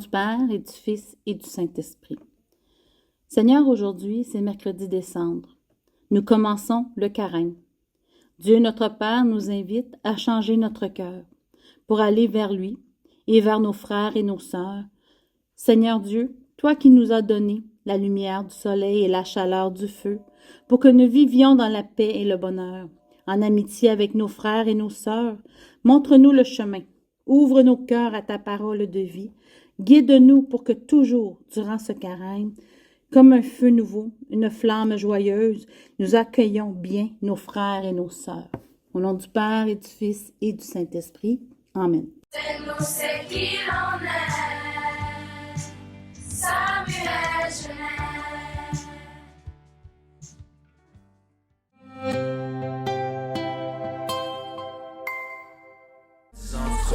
du Père et du Fils et du Saint-Esprit. Seigneur, aujourd'hui, c'est mercredi décembre. Nous commençons le carême. Dieu notre Père nous invite à changer notre cœur pour aller vers lui et vers nos frères et nos sœurs. Seigneur Dieu, toi qui nous as donné la lumière du soleil et la chaleur du feu, pour que nous vivions dans la paix et le bonheur, en amitié avec nos frères et nos sœurs, montre-nous le chemin. Ouvre nos cœurs à ta parole de vie. Guide-nous pour que toujours, durant ce carême, comme un feu nouveau, une flamme joyeuse, nous accueillons bien nos frères et nos sœurs. Au nom du Père et du Fils et du Saint-Esprit. Amen. C'est qu'il en est, Samuel Genès.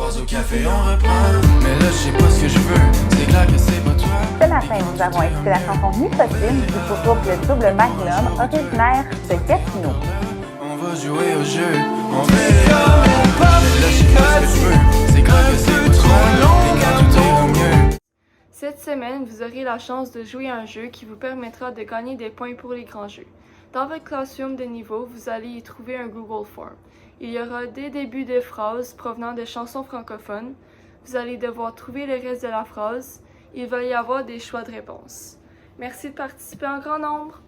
Au café on reprend, mais là je sais pas ce que je veux, c'est clair que c'est pas toi. Ce matin, nous avons écouté la chanson Nicotine du groupe Le Double Magnum, originaire de Gatineau. On va jouer au jeu, on fait comme on parle, mais là je sais pas ce que je veux, c'est clair que c'est pas toi, et quand tout ira mieux. Cette semaine, vous aurez la chance de jouer à un jeu qui vous permettra de gagner des points pour les grands jeux. Dans votre classroom de niveau, vous allez y trouver un Google Form. Il y aura des débuts de phrases provenant de chansons francophones. Vous allez devoir trouver le reste de la phrase. Il va y avoir des choix de réponse. Merci de participer en grand nombre.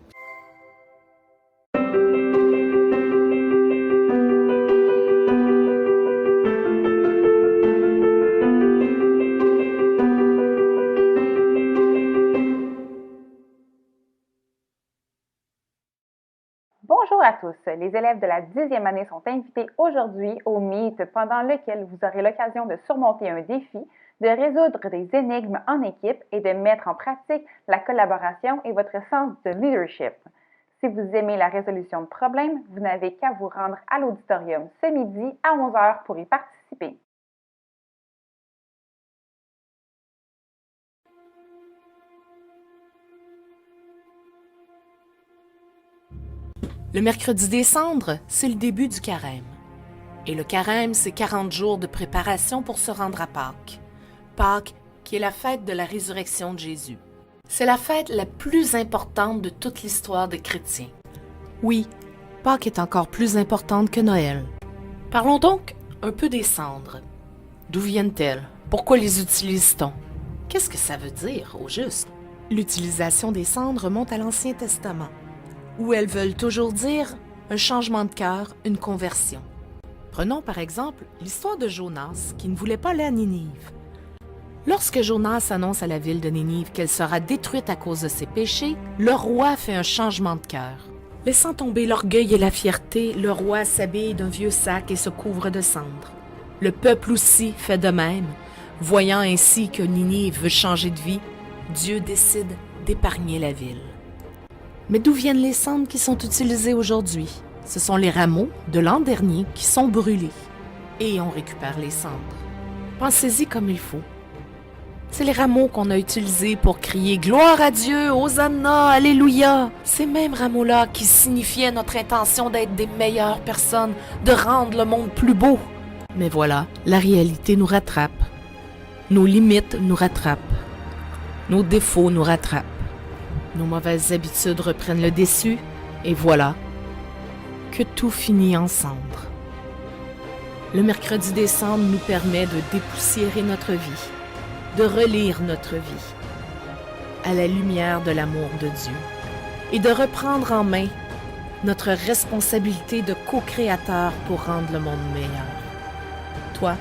Bonjour à tous. Les élèves de la 10e année sont invités aujourd'hui au Meet pendant lequel vous aurez l'occasion de surmonter un défi, de résoudre des énigmes en équipe et de mettre en pratique la collaboration et votre sens de leadership. Si vous aimez la résolution de problèmes, vous n'avez qu'à vous rendre à l'auditorium ce midi à 11h pour y participer. Le mercredi des cendres, c'est le début du carême. Et le carême, c'est 40 jours de préparation pour se rendre à Pâques. Pâques, qui est la fête de la résurrection de Jésus. C'est la fête la plus importante de toute l'histoire des chrétiens. Oui, Pâques est encore plus importante que Noël. Parlons donc un peu des cendres. D'où viennent-elles? Pourquoi les utilise-t-on? Qu'est-ce que ça veut dire, au juste? L'utilisation des cendres remonte à l'Ancien Testament, où elles veulent toujours dire un changement de cœur, une conversion. Prenons par exemple l'histoire de Jonas qui ne voulait pas aller à Ninive. Lorsque Jonas annonce à la ville de Ninive qu'elle sera détruite à cause de ses péchés, le roi fait un changement de cœur. Laissant tomber l'orgueil et la fierté, le roi s'habille d'un vieux sac et se couvre de cendres. Le peuple aussi fait de même. Voyant ainsi que Ninive veut changer de vie, Dieu décide d'épargner la ville. Mais d'où viennent les cendres qui sont utilisées aujourd'hui? Ce sont les rameaux de l'an dernier qui sont brûlés. Et on récupère les cendres. Pensez-y comme il faut. C'est les rameaux qu'on a utilisés pour crier « Gloire à Dieu, Hosanna, Alléluia ». Ces mêmes rameaux-là qui signifiaient notre intention d'être des meilleures personnes, de rendre le monde plus beau. Mais voilà, la réalité nous rattrape. Nos limites nous rattrapent. Nos défauts nous rattrapent. Nos mauvaises habitudes reprennent le dessus, et voilà que tout finit en cendres. Le mercredi des cendres nous permet de dépoussiérer notre vie, de relire notre vie à la lumière de l'amour de Dieu et de reprendre en main notre responsabilité de co-créateur pour rendre le monde meilleur. Toi,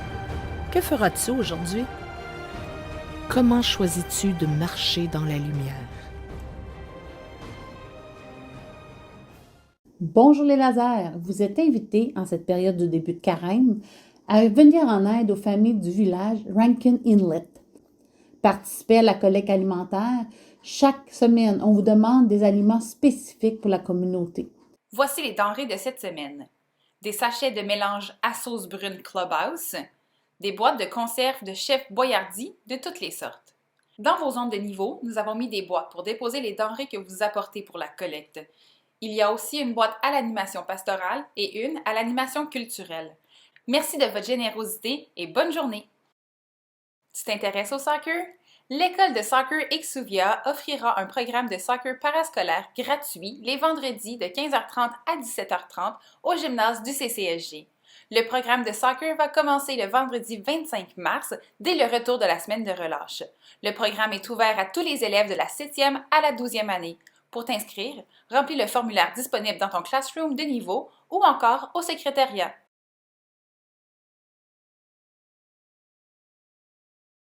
que feras-tu aujourd'hui? Comment choisis-tu de marcher dans la lumière? Bonjour les lasers, vous êtes invités en cette période de début de carême à venir en aide aux familles du village Rankin Inlet. Participez à la collecte alimentaire. Chaque semaine, on vous demande des aliments spécifiques pour la communauté. Voici les denrées de cette semaine. Des sachets de mélange à sauce brune Clubhouse, des boîtes de conserve de chef Boyardi de toutes les sortes. Dans vos zones de niveau, nous avons mis des boîtes pour déposer les denrées que vous apportez pour la collecte. Il y a aussi une boîte à l'animation pastorale et une à l'animation culturelle. Merci de votre générosité et bonne journée! Tu t'intéresses au soccer? L'école de soccer Exuvia offrira un programme de soccer parascolaire gratuit les vendredis de 15h30 à 17h30 au gymnase du CCSG. Le programme de soccer va commencer le vendredi 25 mars dès le retour de la semaine de relâche. Le programme est ouvert à tous les élèves de la 7e à la 12e année. Pour t'inscrire, remplis le formulaire disponible dans ton classroom de niveau ou encore au secrétariat.